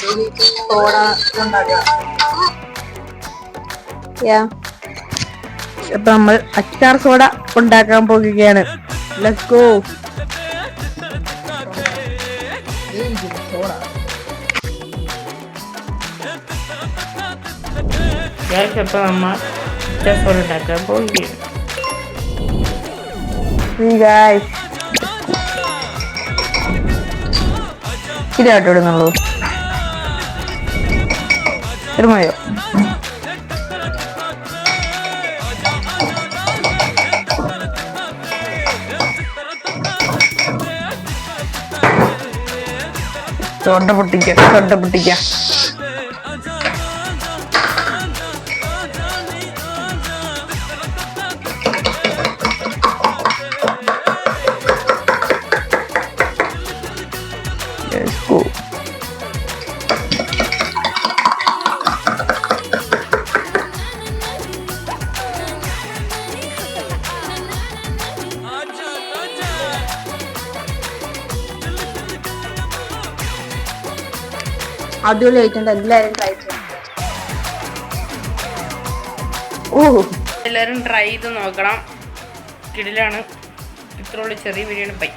Soda ഉണ്ടാക്കുക. അപ്പൊ നമ്മൾ അച്ചാർ സോഡ ഉണ്ടാക്കാൻ പോകുകയാണ്. Let's go. അപ്പൊ നമ്മ അച്ചാർ സോഡ ഉണ്ടാക്കാൻ പോവുകയാണ്. ഇതായിട്ട് ഇടുന്നുള്ളൂ. ഇടുമയോ? തൊണ്ട പൊട്ടിക്ക. അടിപൊളിയായിട്ടുണ്ട്. എല്ലാവരും ട്രൈ ചെയ്യണം. എല്ലാവരും ട്രൈ ചെയ്ത് നോക്കണം. കിടിലാണ്. ഇത്രയുള്ള ചെറിയ വീഡിയോ ആണ്. ബൈ.